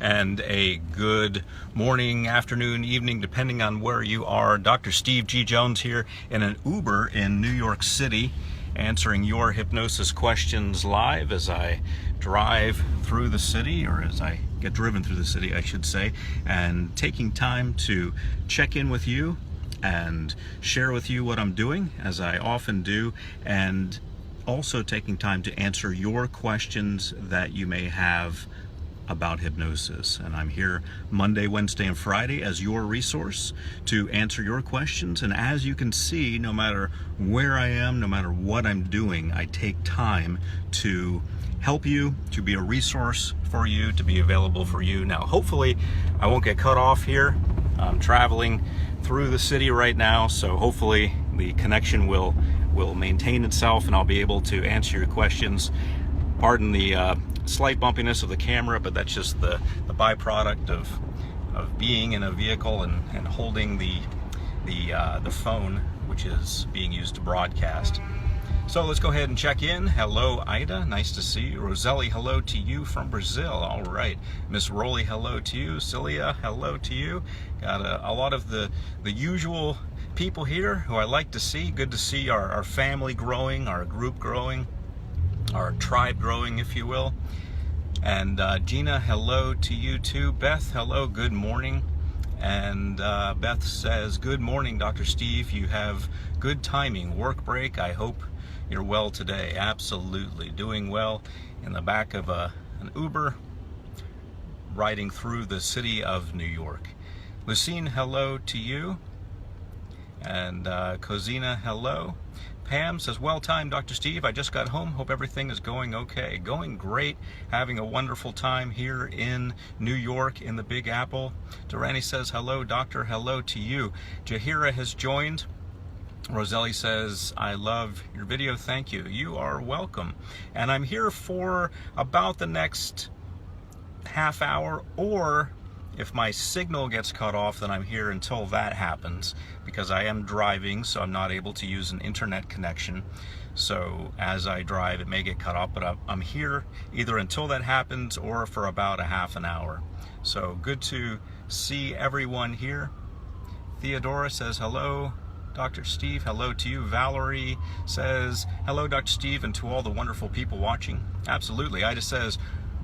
and a good morning, afternoon, evening, depending on where you are. Dr. Steve G. Jones here in an Uber in New York City, answering your hypnosis questions live as I drive through the city, or as I get driven through the city, I should say, and taking time to check in with you and share with you what I'm doing, as I often do, and also taking time to answer your questions that you may have about hypnosis. And I'm here Monday, Wednesday, and Friday as your resource to answer your questions. And as you can see, no matter where I am, no matter what I'm doing, I take time to help you, to be a resource for you, to be available for you. Now, hopefully I won't get cut off here. I'm traveling through the city right now, so hopefully the connection will maintain itself and I'll be able to answer your questions. Pardon the slight bumpiness of the camera, but that's just the byproduct of being in a vehicle and holding the phone, which is being used to broadcast. So let's go ahead and check in. Hello, Ida. Nice to see you. Roselli, hello to you from Brazil. All right. Miss Rolly, hello to you. Cilia, hello to you. Got a lot of the usual people here who I like to see. Good to see our family growing, our group growing, our tribe growing, if you will. And Gina, hello to you too. Beth, hello, good morning. And Beth says, good morning, Dr. Steve. You have good timing. Work break. I hope you're well today. Absolutely. Doing well in the back of an Uber riding through the city of New York. Lucine, hello to you. And Cozina, hello. Pam says, well timed, Dr. Steve. I just got home. Hope everything is going okay. Going great. Having a wonderful time here in New York in the Big Apple. Durrani says, hello, doctor. Hello to you. Jahira has joined. Roselli says, I love your video. Thank you. You are welcome. And I'm here for about the next half hour, or if my signal gets cut off, then I'm here until that happens, because I am driving, so I'm not able to use an internet connection. So as I drive, it may get cut off, but I'm here either until that happens or for about a half an hour. So good to see everyone here. Theodora says, hello, Dr. Steve. Hello to you. Valerie says, hello, Dr. Steve, and to all the wonderful people watching. Absolutely. Ida says,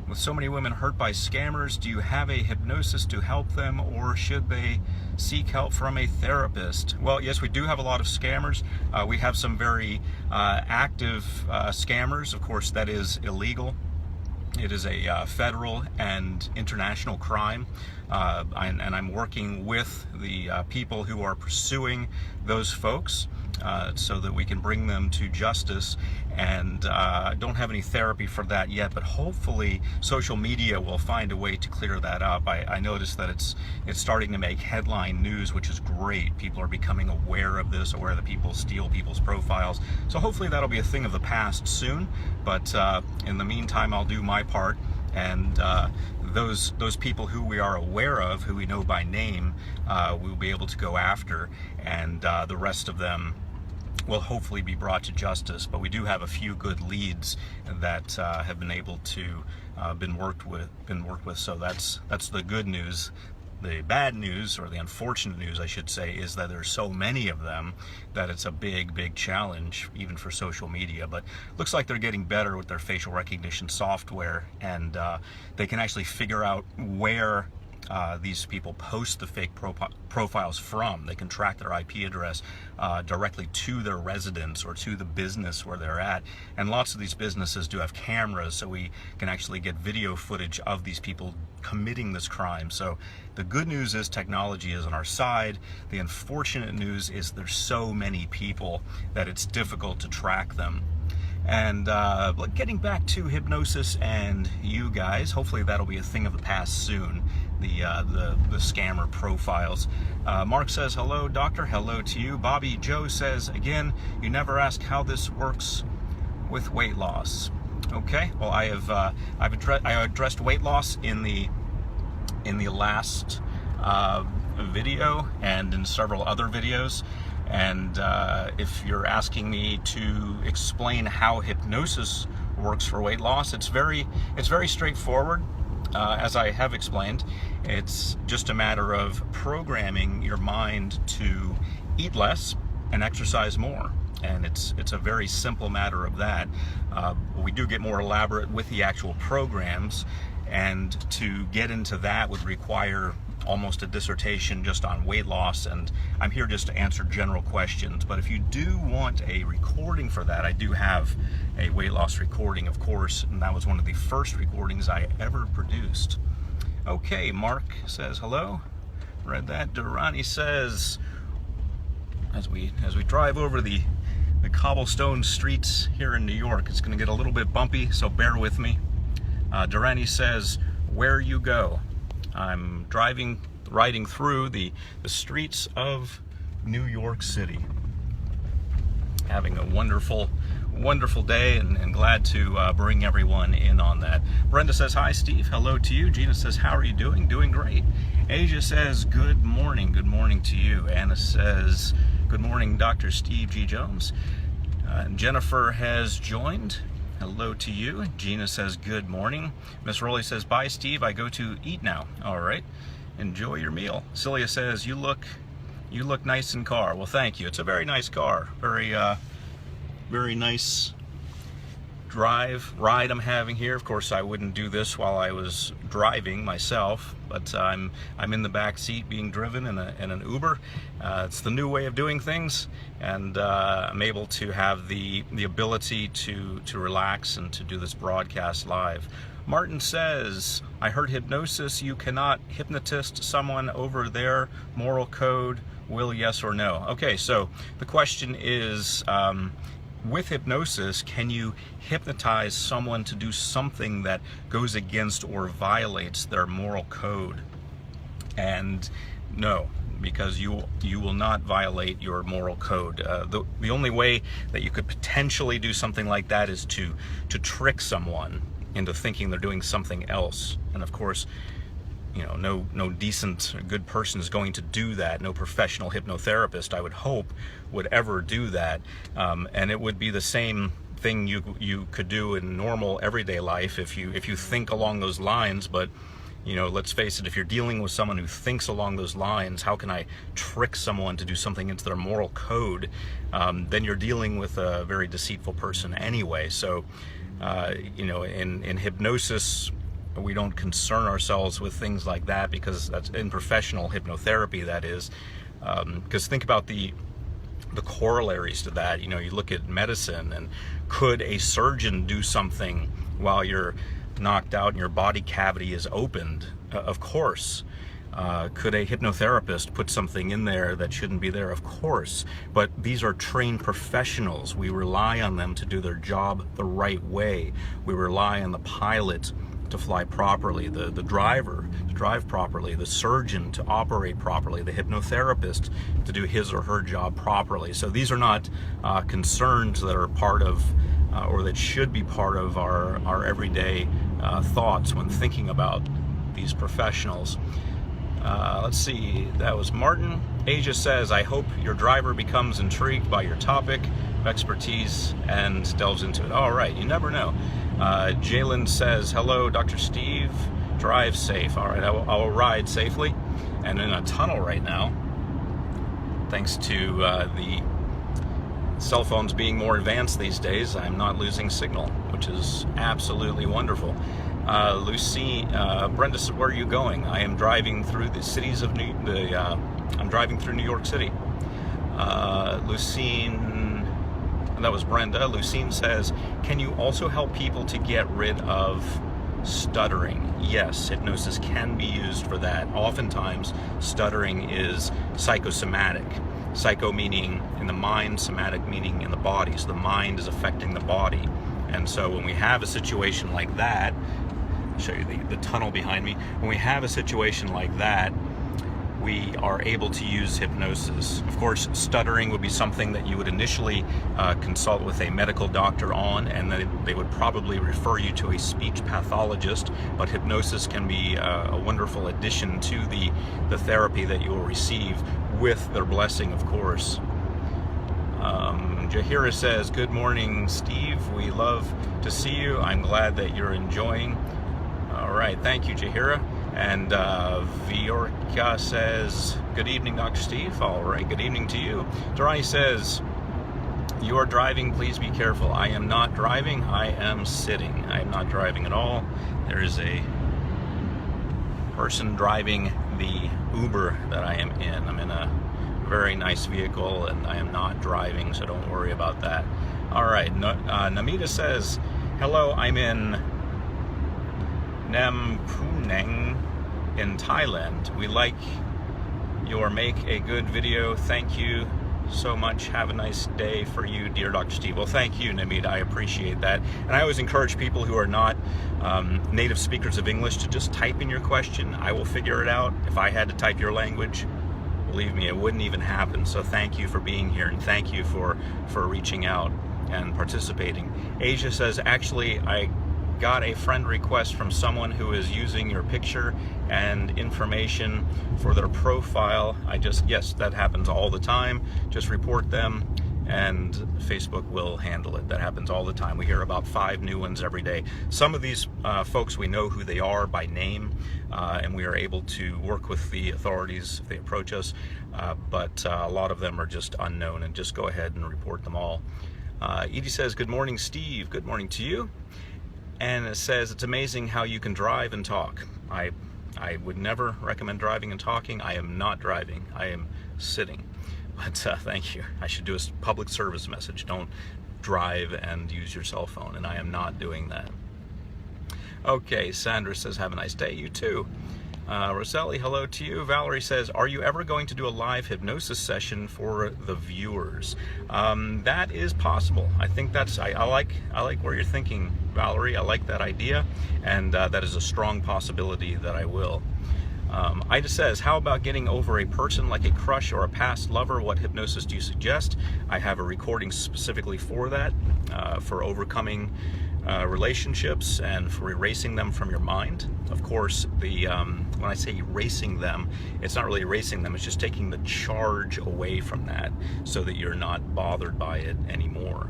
with so many women hurt by scammers, do you have a hypnosis to help them, or should they seek help from a therapist? Well, yes, we do have a lot of scammers. We have some very active scammers. Of course, that is illegal. It is a federal and international crime, and I'm working with the people who are pursuing those folks so that we can bring them to justice. And I don't have any therapy for that yet, but hopefully social media will find a way to clear that up. I noticed that it's starting to make headline news, which is great. People are becoming aware of this, aware that people steal people's profiles. So hopefully that'll be a thing of the past soon. But in the meantime, I'll do my part, and those people who we are aware of, who we know by name, we'll be able to go after, and the rest of them will hopefully be brought to justice. But we do have a few good leads that have been able to been worked with. So that's the good news. The bad news, or the unfortunate news, I should say, is that there's so many of them that it's a big challenge, even for social media. But looks like they're getting better with their facial recognition software, and they can actually figure out where these people post the fake profiles from. They can track their IP address directly to their residence or to the business where they're at. And lots of these businesses do have cameras, so we can actually get video footage of these people committing this crime. So the good news is technology is on our side. The unfortunate news is there's so many people that it's difficult to track them. And getting back to hypnosis and you guys, hopefully that'll be a thing of the past soon. The scammer profiles. Mark says, hello, doctor. Hello to you. Bobby Joe says, again, you never ask how this works with weight loss. Okay, well, I've addressed weight loss in the last video and in several other videos. And if you're asking me to explain how hypnosis works for weight loss, it's very straightforward. as I have explained, it's just a matter of programming your mind to eat less and exercise more. And it's a very simple matter of that. We do get more elaborate with the actual programs, and to get into that would require almost a dissertation just on weight loss, and I'm here just to answer general questions. But if you do want a recording for that, I do have a weight loss recording, of course, and that was one of the first recordings I ever produced. Okay, Mark says hello. Read that. Durrani says, as we drive over the cobblestone streets here in New York, it's going to get a little bit bumpy, so bear with me. Durrani says, where you go? I'm riding through the streets of New York City. Having a wonderful day, and glad to bring everyone in on that. Brenda says, hi Steve, hello to you. Gina says, how are you doing? Doing great. Asia says, good morning to you. Anna says, good morning, Dr. Steve G. Jones. Jennifer has joined. Hello to you. Gina says, good morning. Miss Rowley says, bye Steve, I go to eat now. All right, enjoy your meal. Celia says, you look nice in car. Well, thank you. It's a very nice car. Very nice ride I'm having here. Of course, I wouldn't do this while I was driving myself, but I'm in the back seat being driven in an Uber. It's the new way of doing things, and I'm able to have the ability to relax and to do this broadcast live. Martin says, I heard hypnosis, you cannot hypnotist someone over their moral code. Will yes or no? Okay, so the question is, with hypnosis, can you hypnotize someone to do something that goes against or violates their moral code? And no, because you will not violate your moral code. The only way that you could potentially do something like that is to trick someone into thinking they're doing something else. And of course, you know, no decent, good person is going to do that. No professional hypnotherapist, I would hope, would ever do that. And it would be the same thing you could do in normal everyday life if you think along those lines. But you know, let's face it, if you're dealing with someone who thinks along those lines, how can I trick someone to do something into their moral code? Then you're dealing with a very deceitful person anyway. So you know, in hypnosis, we don't concern ourselves with things like that, because that's in professional hypnotherapy, that is. Because think about the corollaries to that. You know, you look at medicine, and could a surgeon do something while you're knocked out and your body cavity is opened? Of course. Could a hypnotherapist put something in there that shouldn't be there? Of course. But these are trained professionals. We rely on them to do their job the right way. We rely on the pilot to fly properly, the driver to drive properly, the surgeon to operate properly, the hypnotherapist to do his or her job properly. So these are not concerns that are part of or that should be part of our everyday thoughts when thinking about these professionals. Let's see, that was Martin. Asia says, I hope your driver becomes intrigued by your topic of expertise and delves into it. All right, you never know. Jalen says, hello, Dr. Steve. Drive safe. All right, I will ride safely. And in a tunnel right now, thanks to the cell phones being more advanced these days, I'm not losing signal, which is absolutely wonderful. Lucy, Brenda said, where are you going? I am driving through the cities of I'm driving through New York City. Lucine, that was Brenda. Lucine says, can you also help people to get rid of stuttering? Yes, hypnosis can be used for that. Oftentimes, stuttering is psychosomatic. Psycho meaning in the mind, somatic meaning in the body. So the mind is affecting the body. And so when we have a situation like that, I'll show you the tunnel behind me. When we have a situation like that, we are able to use hypnosis. Of course, stuttering would be something that you would initially consult with a medical doctor on, and then they would probably refer you to a speech pathologist. But hypnosis can be a wonderful addition to the therapy that you will receive, with their blessing, of course. Jahira says, good morning, Steve. We love to see you. I'm glad that you're enjoying. All All right, thank you, Jahira. And Viorka says, good evening, Dr. Steve. All right, good evening to you. Durrani says, you are driving, please be careful. I am not driving, I am sitting. I am not driving at all. There is a person driving the Uber that I am in. I'm in a very nice vehicle and I am not driving, so don't worry about that. All right, Namita says, hello, I'm in Nampuneng in Thailand. We like your make a good video. Thank you so much. Have a nice day for you, dear Dr. Steve. Well, thank you, Namita. I appreciate that. And I always encourage people who are not native speakers of English to just type in your question. I will figure it out. If I had to type your language, believe me, it wouldn't even happen. So thank you for being here, and thank you for reaching out and participating. Asia says, actually, I got a friend request from someone who is using your picture and information for their profile. Yes, that happens all the time. Just report them and Facebook will handle it. That happens all the time. We hear about 5 new ones every day. Some of these folks, we know who they are by name, and we are able to work with the authorities if they approach us, but a lot of them are just unknown, and just go ahead and report them all. Edie says, good morning, Steve. Good morning to you. And it says, it's amazing how you can drive and talk. I would never recommend driving and talking. I am not driving. I am sitting. But thank you. I should do a public service message. Don't drive and use your cell phone. And I am not doing that. Okay, Sandra says, have a nice day. You too. Roselli, hello to you. Valerie says, are you ever going to do a live hypnosis session for the viewers? That is possible. I think that's, I like where you're thinking, Valerie. I like that idea, and that is a strong possibility that I will. Ida says, how about getting over a person like a crush or a past lover? What hypnosis do you suggest? I have a recording specifically for that, for overcoming relationships and for erasing them from your mind. Of course, when I say erasing them, it's not really erasing them, it's just taking the charge away from that so that you're not bothered by it anymore.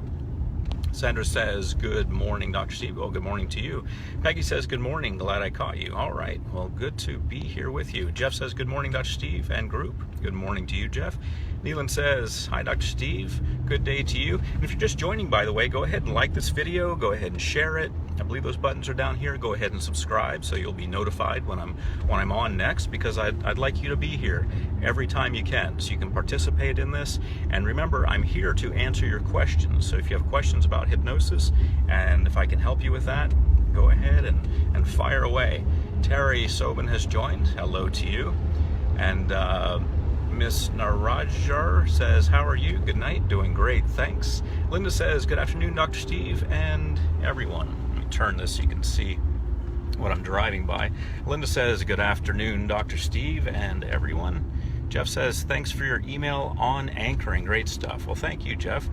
Sandra says, good morning, Dr. Steve. Well, good morning to you. Peggy says, good morning, glad I caught you. All right, well, good to be here with you. Jeff says, good morning, Dr. Steve and group. Good morning to you, Jeff. Neelan says, hi, Dr. Steve. Good day to you. And if you're just joining, by the way, go ahead and like this video. Go ahead and share it. I believe those buttons are down here. Go ahead and subscribe so you'll be notified when I'm on next, because I'd like you to be here every time you can, so you can participate in this. And remember, I'm here to answer your questions. So if you have questions about hypnosis, and if I can help you with that, go ahead and fire away. Terry Sobin has joined. Hello to you. And Miss Narajar says, how are you? Good night. Doing great. Thanks. Linda says, good afternoon, Dr. Steve and everyone. Let me turn this so you can see what I'm driving by. Linda says, good afternoon, Dr. Steve and everyone. Jeff says, thanks for your email on anchoring. Great stuff. Well, thank you, Jeff.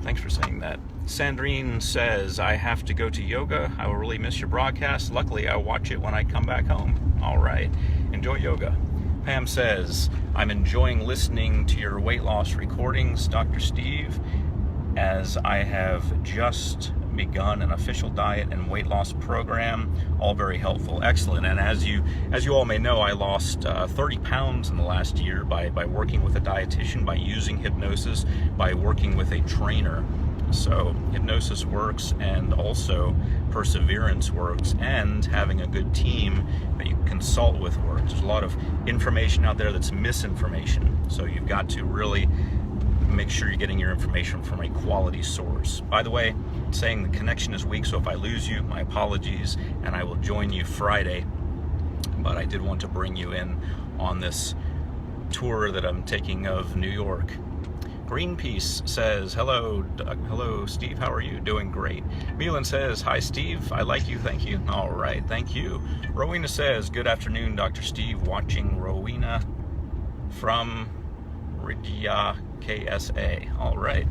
Thanks for saying that. Sandrine says, I have to go to yoga. I will really miss your broadcast. Luckily, I'll watch it when I come back home. All right. Enjoy yoga. Pam says, I'm enjoying listening to your weight loss recordings, Dr. Steve, as I have just begun an official diet and weight loss program. All very helpful. Excellent. And as you all may know, I lost 30 pounds in the last year by working with a dietitian, by using hypnosis, by working with a trainer. So hypnosis works, and also perseverance works, and having a good team that you consult with works. There's a lot of information out there that's misinformation, so you've got to really make sure you're getting your information from a quality source. By the way, saying the connection is weak, so if I lose you, my apologies, and I will join you Friday. But I did want to bring you in on this tour that I'm taking of New York. Greenpeace says, hello, hello, Steve, how are you? Doing great. Milan says, hi, Steve, I like you, thank you. All right, thank you. Rowena says, good afternoon, Dr. Steve, watching Rowena from Ridia KSA. All right.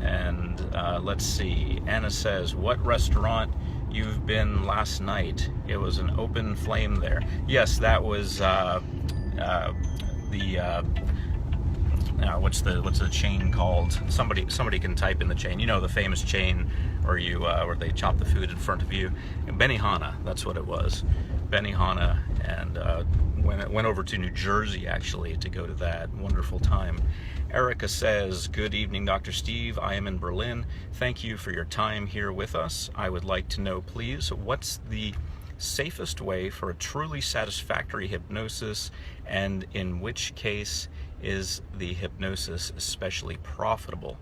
And let's see, Anna says, what restaurant you've been last night? It was an open flame there. Yes, that was what's the chain called? Somebody can type in the chain. You know, the famous chain where they chop the food in front of you. Benihana, that's what it was. Benihana, and went over to New Jersey actually to go to that. Wonderful time. Erica says, good evening, Dr. Steve. I am in Berlin. Thank you for your time here with us. I would like to know, please, what's the safest way for a truly satisfactory hypnosis, and in which case is the hypnosis especially profitable?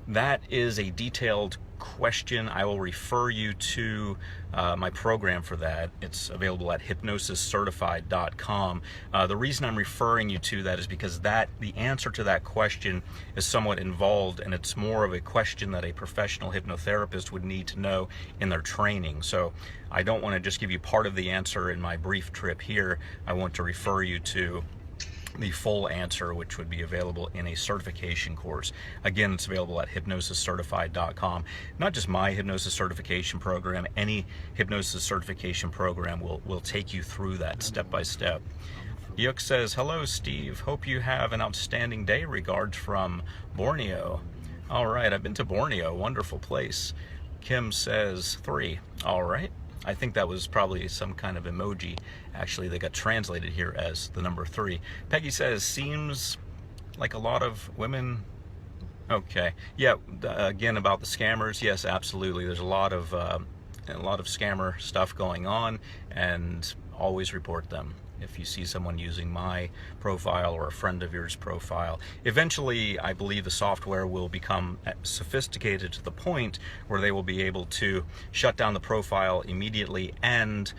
That is a detailed question. I will refer you to my program for that. It's available at hypnosiscertified.com. The reason I'm referring you to that is because the answer to that question is somewhat involved, and it's more of a question that a professional hypnotherapist would need to know in their training. So I don't want to just give you part of the answer in my brief trip here. I want to refer you to the full answer, which would be available in a certification course. Again, it's available at hypnosiscertified.com. Not just my hypnosis certification program, any hypnosis certification program will take you through that step by step. Yuk says, hello Steve, hope you have an outstanding day. Regards from Borneo. All right, I've been to Borneo, wonderful place. Kim says 3. All right. I think that was probably some kind of emoji. Actually, they got translated here as the number 3. Peggy says, seems like a lot of women. Okay, yeah. Again, about the scammers. Yes, absolutely. There's a lot of scammer stuff going on, and always report them. If you see someone using my profile or a friend of yours profile, eventually I believe the software will become sophisticated to the point where they will be able to shut down the profile immediately and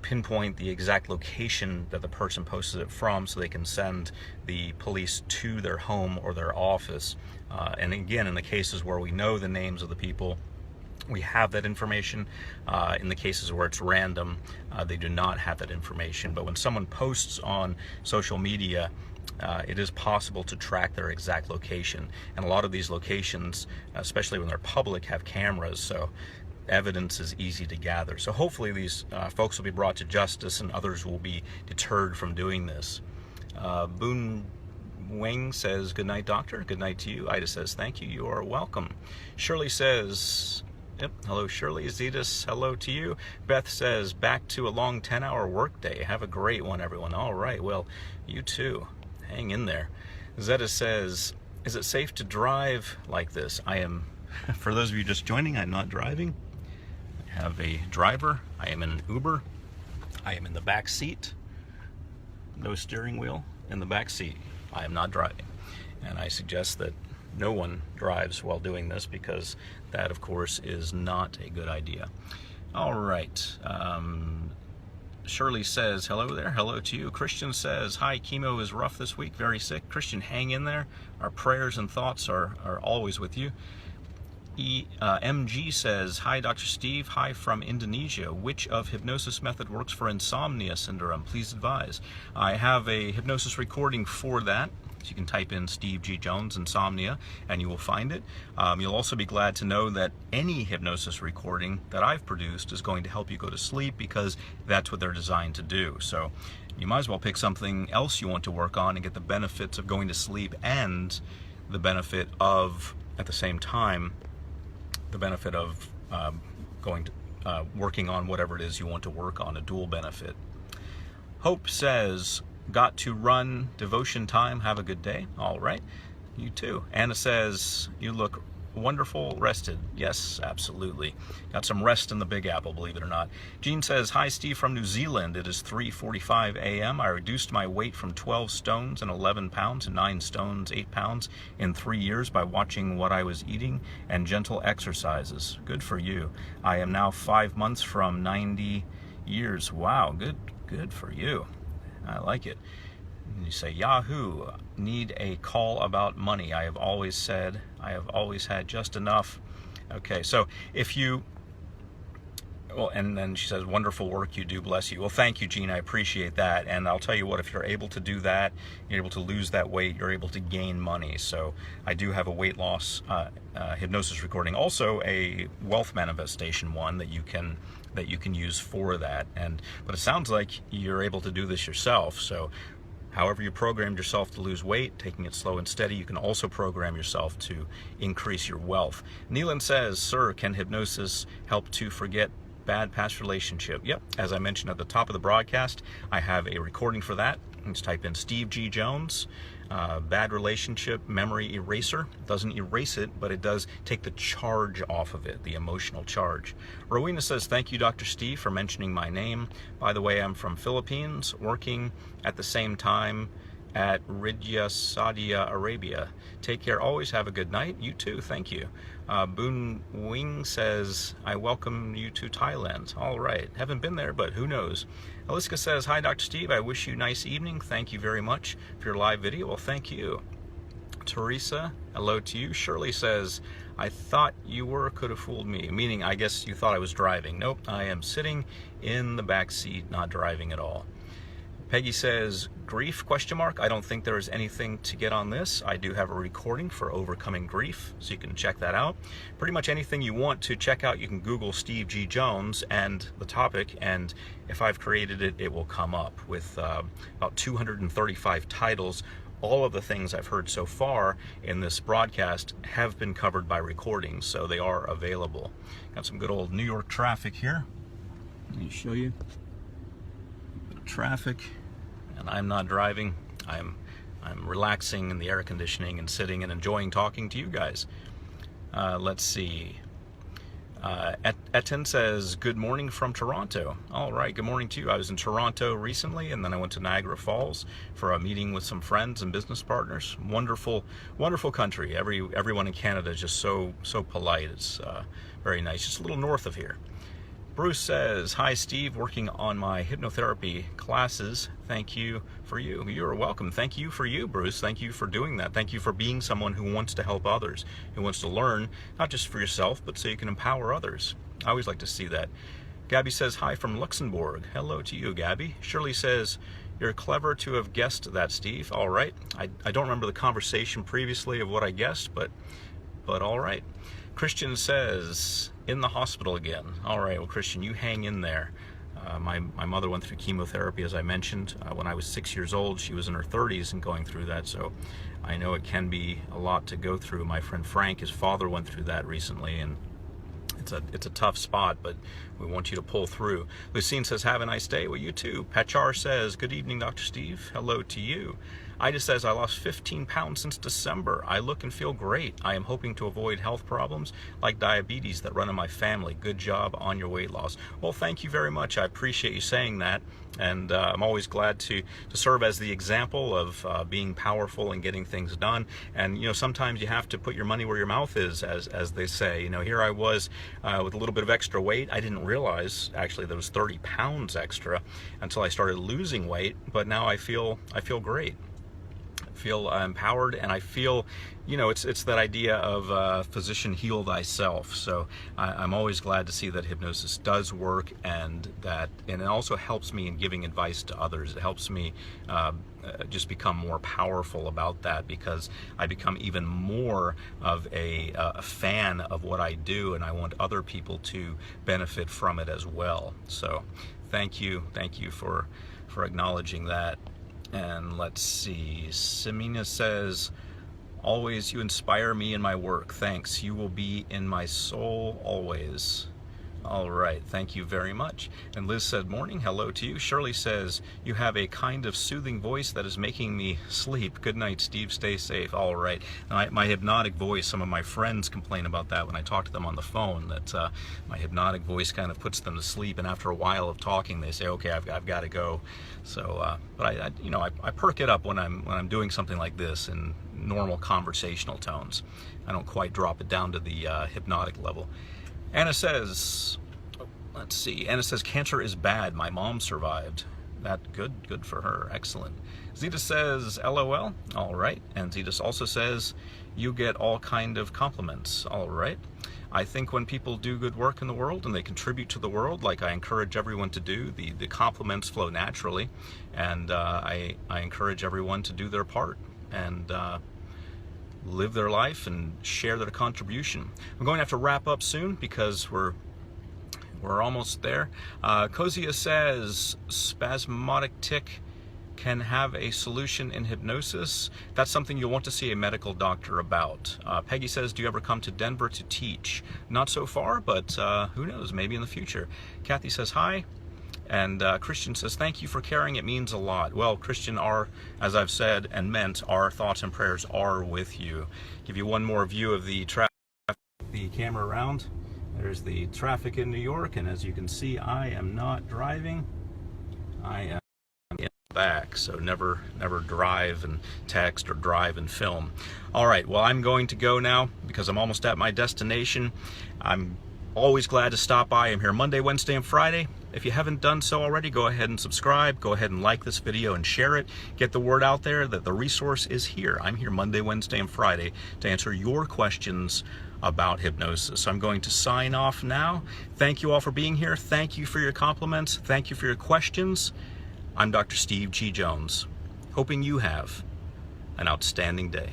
pinpoint the exact location that the person posted it from, so they can send the police to their home or their office. And again, in the cases where we know the names of the people, we have that information. In the cases where it's random, they do not have that information. But when someone posts on social media, it is possible to track their exact location. And a lot of these locations, especially when they're public, have cameras, so evidence is easy to gather. So hopefully these folks will be brought to justice, and others will be deterred from doing this. Boon Wing says, good night, doctor. Good night to you. Ida says, thank you. You are welcome. Shirley says, yep, hello Shirley. Zetas, hello to you. Beth says, back to a long 10-hour workday. Have a great one, everyone. All right, well, you too. Hang in there. Zeta says, is it safe to drive like this? I am, for those of you just joining, I'm not driving. I have a driver. I am in an Uber. I am in the back seat. No steering wheel in the back seat. I am not driving. And I suggest that no one drives while doing this, because that, of course, is not a good idea. All right. Shirley says, hello there. Hello to you. Christian says, hi, chemo is rough this week. Very sick. Christian, hang in there. Our prayers and thoughts are always with you. MG says, hi, Dr. Steve. Hi from Indonesia. Which of hypnosis method works for insomnia syndrome? Please advise. I have a hypnosis recording for that. So you can type in Steve G. Jones insomnia and you will find it. You'll also be glad to know that any hypnosis recording that I've produced is going to help you go to sleep, because that's what they're designed to do. So you might as well pick something else you want to work on and get the benefits of going to sleep, and the benefit of, at the same time, the benefit of working on whatever it is you want to work on, a dual benefit. Hope says, got to run, devotion time, have a good day. All right, you too. Anna says, you look wonderful, rested. Yes, absolutely. Got some rest in the Big Apple, believe it or not. Jean says, hi Steve from New Zealand. It is 3:45 a.m. I reduced my weight from 12 stones and 11 pounds to 9 stones, 8 pounds in 3 years by watching what I was eating and gentle exercises. Good for you. I am now 5 months from 90 years. Wow, good for you. I like it. And you say, Yahoo, need a call about money. I have always said, I have always had just enough. Okay, so if you, well, and then she says, wonderful work you do, bless you. Well, thank you, Gene, I appreciate that. And I'll tell you what, if you're able to do that, you're able to lose that weight, you're able to gain money. So I do have a weight loss hypnosis recording, also a wealth manifestation one that you can use for that. But it sounds like you're able to do this yourself. So However you programmed yourself to lose weight, taking it slow and steady, you can also program yourself to increase your wealth. Neelan says, sir, can hypnosis help to forget bad past relationship? Yep, as I mentioned at the top of the broadcast, I have a recording for that. Just type in Steve G. Jones, bad relationship memory eraser. It doesn't erase it, but it does take the charge off of it, the emotional charge. Rowena says, thank you, Dr. Steve, for mentioning my name. By the way, I'm from Philippines, working at the same time at Riyadh, Saudi Arabia. Take care, always have a good night. You too, thank you. Boon Wing says, I welcome you to Thailand. All right, haven't been there, but who knows. Aliska says, hi, Dr. Steve, I wish you a nice evening. Thank you very much for your live video. Well, thank you. Teresa, hello to you. Shirley says, I thought you were, could have fooled me. Meaning, I guess you thought I was driving. Nope, I am sitting in the back seat, not driving at all. Peggy says, grief, question mark. I don't think there is anything to get on this. I do have a recording for overcoming grief, so you can check that out. Pretty much anything you want to check out, you can Google Steve G. Jones and the topic, and if I've created it, it will come up with about 235 titles. All of the things I've heard so far in this broadcast have been covered by recordings, so they are available. Got some good old New York traffic here. Let me show you. Traffic, and I'm not driving. I'm relaxing in the air conditioning and sitting and enjoying talking to you guys. Let's see. Etten says, good morning from Toronto. All right, good morning to you. I was in Toronto recently, and then I went to Niagara Falls for a meeting with some friends and business partners. Wonderful, wonderful country. Everyone in Canada is just so polite. It's very nice. Just a little north of here. Bruce says, hi Steve, working on my hypnotherapy classes. Thank you for you. You're welcome. Thank you for you, Bruce. Thank you for doing that. Thank you for being someone who wants to help others, who wants to learn, not just for yourself, but so you can empower others. I always like to see that. Gabby says, hi from Luxembourg. Hello to you, Gabby. Shirley says, you're clever to have guessed that, Steve. All right. I don't remember the conversation previously of what I guessed, but all right. Christian says, in the hospital again. All right, well, Christian, you hang in there. My mother went through chemotherapy, as I mentioned, when I was 6 years old. She was in her 30s and going through that, so I know it can be a lot to go through. My friend Frank, his father went through that recently, and it's a tough spot, but we want you to pull through. Lucine says, have a nice day. Well, you too. Pachar says, good evening, Dr. Steve. Hello to you. Ida says, I lost 15 pounds since December. I look and feel great. I am hoping to avoid health problems like diabetes that run in my family. Good job on your weight loss. Well, thank you very much. I appreciate you saying that. And I'm always glad to serve as the example of being powerful and getting things done. And, you know, sometimes you have to put your money where your mouth is, as they say. You know, here I was with a little bit of extra weight. I didn't realize, actually, there was 30 pounds extra until I started losing weight. But now I feel great. Feel empowered, and I feel, you know, it's that idea of physician heal thyself. So I'm always glad to see that hypnosis does work, and it also helps me in giving advice to others. It helps me just become more powerful about that, because I become even more of a fan of what I do, and I want other people to benefit from it as well. So thank you for acknowledging that. And let's see, Semina says, always you inspire me in my work. Thanks. You will be in my soul always. All right. Thank you very much. And Liz said, morning. Hello to you. Shirley says, you have a kind of soothing voice that is making me sleep. Good night, Steve. Stay safe. All right. My hypnotic voice, some of my friends complain about that when I talk to them on the phone, that my hypnotic voice kind of puts them to sleep. And after a while of talking, they say, okay, I've got to go. So, but I perk it up when I'm doing something like this in normal conversational tones. I don't quite drop it down to the hypnotic level. Anna says, let's see, Anna says, cancer is bad. My mom survived. That good for her. Excellent. Zeta says, LOL. All right. And Zeta also says, you get all kind of compliments. All right. I think when people do good work in the world and they contribute to the world, like I encourage everyone to do, the compliments flow naturally. And I encourage everyone to do their part and live their life and share their contribution. I'm going to have to wrap up soon because we're almost there. Kozia says, spasmodic tick can have a solution in hypnosis, that's something you'll want to see a medical doctor about. Peggy says, do you ever come to Denver to teach? Not so far, but who knows, maybe in the future. Kathy says, hi. And Christian says, thank you for caring, it means a lot. Well, Christian, as I've said and meant, our thoughts and prayers are with you. Give you one more view of the camera around. There's the traffic in New York, and as you can see, I am not driving. I am in the back, so never drive and text or drive and film. All right, well, I'm going to go now because I'm almost at my destination. I'm always glad to stop by. I'm here Monday, Wednesday, and Friday. If you haven't done so already, go ahead and subscribe. Go ahead and like this video and share it. Get the word out there that the resource is here. I'm here Monday, Wednesday, and Friday to answer your questions about hypnosis. I'm going to sign off now. Thank you all for being here. Thank you for your compliments. Thank you for your questions. I'm Dr. Steve G. Jones, hoping you have an outstanding day.